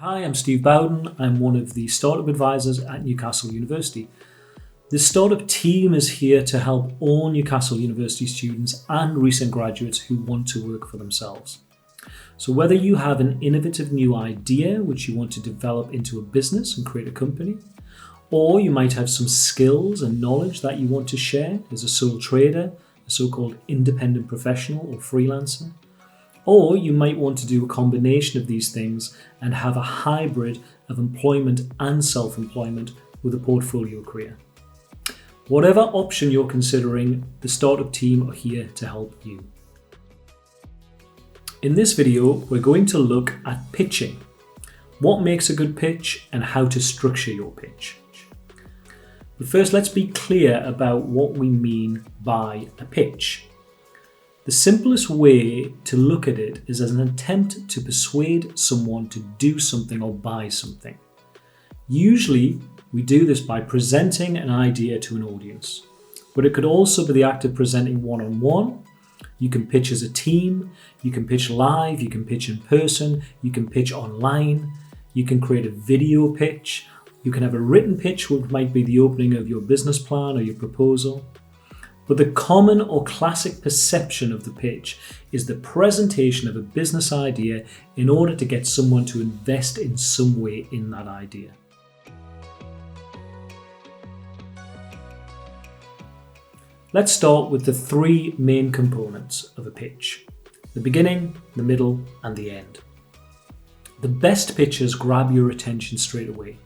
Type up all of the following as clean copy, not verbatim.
Hi, I'm Steve Bowden. I'm one of the startup advisors at Newcastle University. The startup team is here to help all Newcastle University students and recent graduates who want to work for themselves. So whether you have an innovative new idea which you want to develop into a business and create a company, or you might have some skills and knowledge that you want to share as a sole trader, a so-called independent professional or freelancer, or you might want to do a combination of these things and have a hybrid of employment and self-employment with a portfolio career. Whatever option you're considering, the startup team are here to help you. In this video, we're going to look at pitching. What makes a good pitch and how to structure your pitch. But first, let's be clear about what we mean by a pitch. The simplest way to look at it is as an attempt to persuade someone to do something or buy something. Usually, we do this by presenting an idea to an audience, but it could also be the act of presenting one-on-one. You can pitch as a team, you can pitch live, you can pitch in person, you can pitch online, you can create a video pitch, you can have a written pitch which might be the opening of your business plan or your proposal. But the common or classic perception of the pitch is the presentation of a business idea in order to get someone to invest in some way in that idea. Let's start with the three main components of a pitch: the beginning, the middle, and the end. The best pitches grab your attention straight away.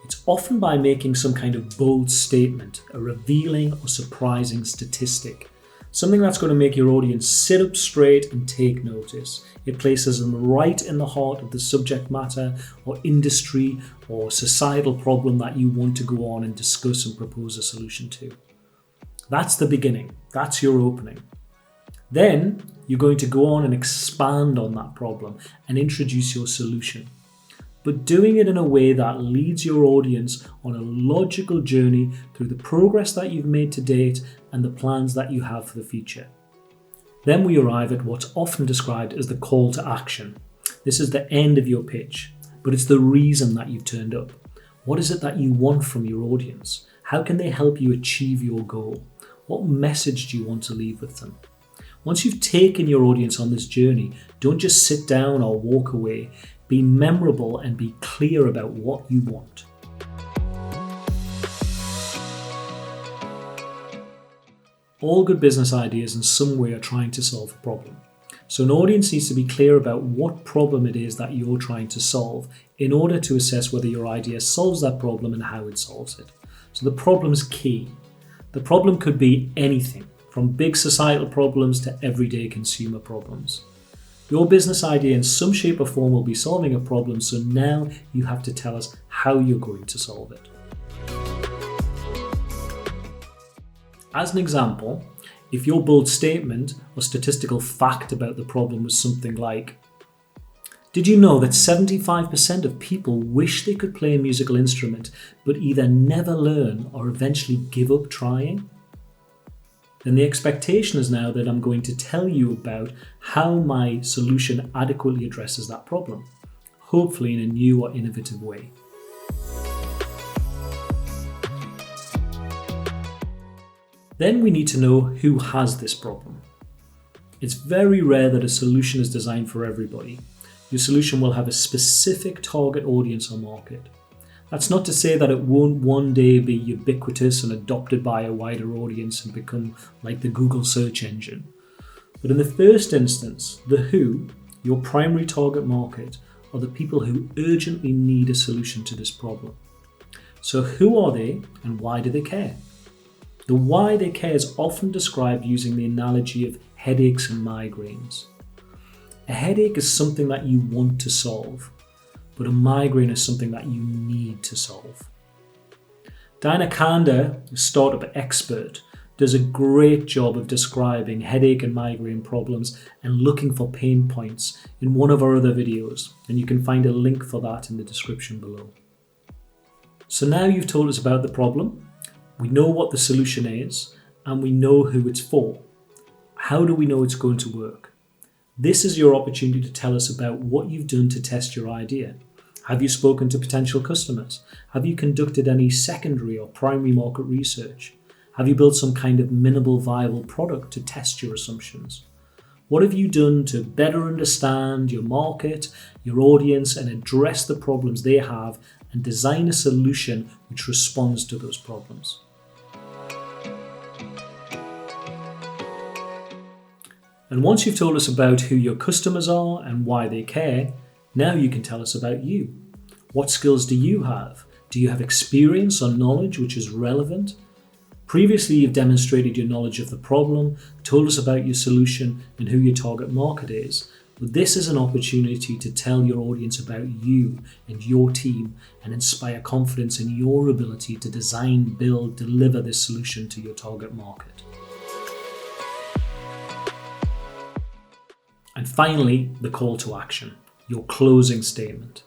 It's often by making some kind of bold statement, a revealing or surprising statistic, something that's going to make your audience sit up straight and take notice. It places them right in the heart of the subject matter or industry or societal problem that you want to go on and discuss and propose a solution to. That's the beginning. That's your opening. Then you're going to go on and expand on that problem and introduce your solution, but doing it in a way that leads your audience on a logical journey through the progress that you've made to date and the plans that you have for the future. Then we arrive at what's often described as the call to action. This is the end of your pitch, but it's the reason that you've turned up. What is it that you want from your audience? How can they help you achieve your goal? What message do you want to leave with them? Once you've taken your audience on this journey, don't just sit down or walk away. Be memorable and be clear about what you want. All good business ideas in some way are trying to solve a problem. So an audience needs to be clear about what problem it is that you're trying to solve in order to assess whether your idea solves that problem and how it solves it. So the problem is key. The problem could be anything, from big societal problems to everyday consumer problems. Your business idea in some shape or form will be solving a problem, so now you have to tell us how you're going to solve it. As an example, if your bold statement or statistical fact about the problem was something like, "Did you know that 75% of people wish they could play a musical instrument but either never learn or eventually give up trying?" Then the expectation is now that I'm going to tell you about how my solution adequately addresses that problem, hopefully in a new or innovative way. Then we need to know who has this problem. It's very rare that a solution is designed for everybody. Your solution will have a specific target audience or market. That's not to say that it won't one day be ubiquitous and adopted by a wider audience and become like the Google search engine. But in the first instance, the who, your primary target market, are the people who urgently need a solution to this problem. So who are they and why do they care? The why they care is often described using the analogy of headaches and migraines. A headache is something that you want to solve, but a migraine is something that you need to solve. Diana Kanda, a startup expert, does a great job of describing headache and migraine problems and looking for pain points in one of our other videos, and you can find a link for that in the description below. So now you've told us about the problem, we know what the solution is, and we know who it's for. How do we know it's going to work? This is your opportunity to tell us about what you've done to test your idea. Have you spoken to potential customers? Have you conducted any secondary or primary market research? Have you built some kind of minimal viable product to test your assumptions? What have you done to better understand your market, your audience, and address the problems they have and design a solution which responds to those problems? And once you've told us about who your customers are and why they care, now you can tell us about you. What skills do you have? Do you have experience or knowledge which is relevant? Previously, you've demonstrated your knowledge of the problem, told us about your solution and who your target market is. But this is an opportunity to tell your audience about you and your team and inspire confidence in your ability to design, build, deliver this solution to your target market. And finally, the call to action, your closing statement.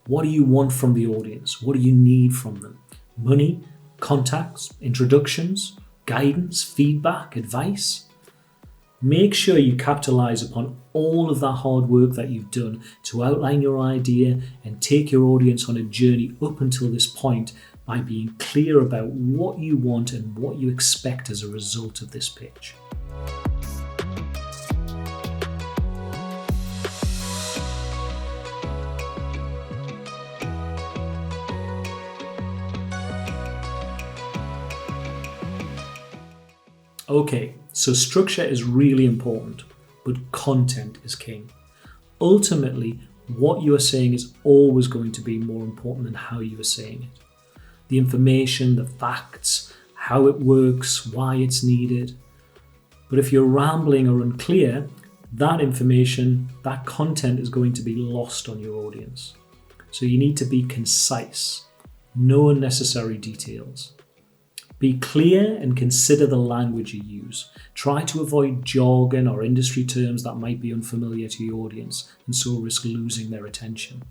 What do you want from the audience? What do you need from them? Money, contacts, introductions, guidance, feedback, advice? Make sure you capitalize upon all of that hard work that you've done to outline your idea and take your audience on a journey up until this point by being clear about what you want and what you expect as a result of this pitch. Okay, so structure is really important, but content is king. Ultimately, what you are saying is always going to be more important than how you are saying it. The information, the facts, how it works, why it's needed. But if you're rambling or unclear, that information, that content is going to be lost on your audience. So you need to be concise, no unnecessary details. Be clear and consider the language you use. Try to avoid jargon or industry terms that might be unfamiliar to your audience and so risk losing their attention.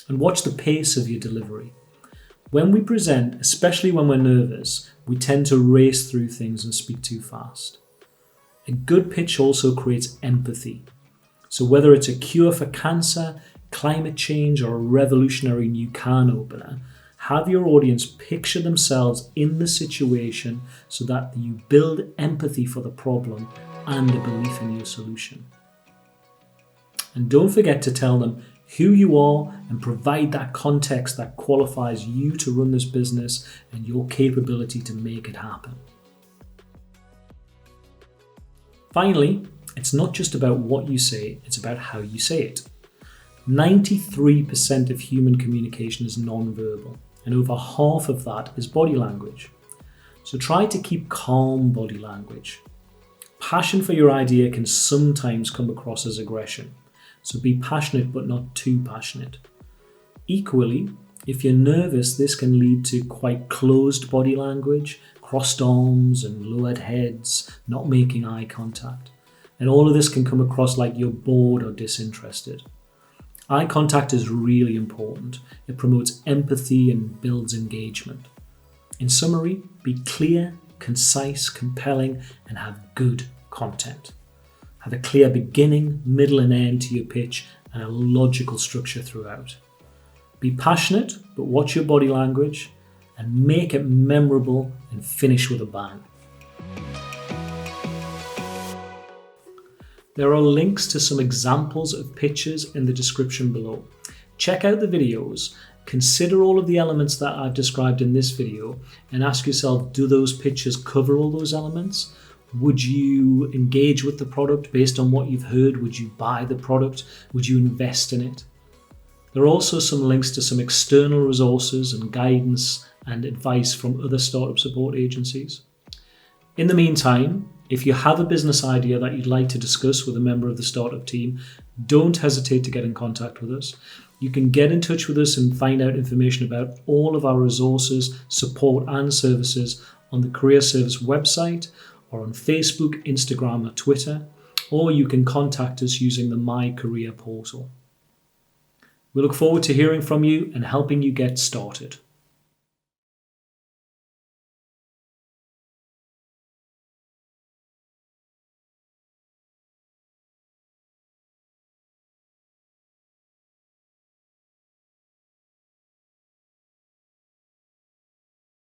And watch the pace of your delivery. When we present, especially when we're nervous, we tend to race through things and speak too fast. A good pitch also creates empathy. So whether it's a cure for cancer, climate change, or a revolutionary new can opener, have your audience picture themselves in the situation so that you build empathy for the problem and a belief in your solution. And don't forget to tell them who you are and provide that context that qualifies you to run this business and your capability to make it happen. Finally, it's not just about what you say, it's about how you say it. 93% of human communication is non-verbal, and over half of that is body language. So try to keep calm body language. Passion for your idea can sometimes come across as aggression, so be passionate but not too passionate. Equally, if you're nervous, this can lead to quite closed body language, crossed arms and lowered heads, not making eye contact. And all of this can come across like you're bored or disinterested. Eye contact is really important. It promotes empathy and builds engagement. In summary, be clear, concise, compelling, and have good content. Have a clear beginning, middle, and end to your pitch and a logical structure throughout. Be passionate, but watch your body language and make it memorable and finish with a bang. There are links to some examples of pitches in the description below. Check out the videos, consider all of the elements that I've described in this video, and ask yourself, do those pitches cover all those elements? Would you engage with the product based on what you've heard? Would you buy the product? Would you invest in it? There are also some links to some external resources and guidance and advice from other startup support agencies. In the meantime, if you have a business idea that you'd like to discuss with a member of the startup team, don't hesitate to get in contact with us. You can get in touch with us and find out information about all of our resources, support and services on the Career Service website or on Facebook, Instagram or Twitter, or you can contact us using the My Career portal. We look forward to hearing from you and helping you get started.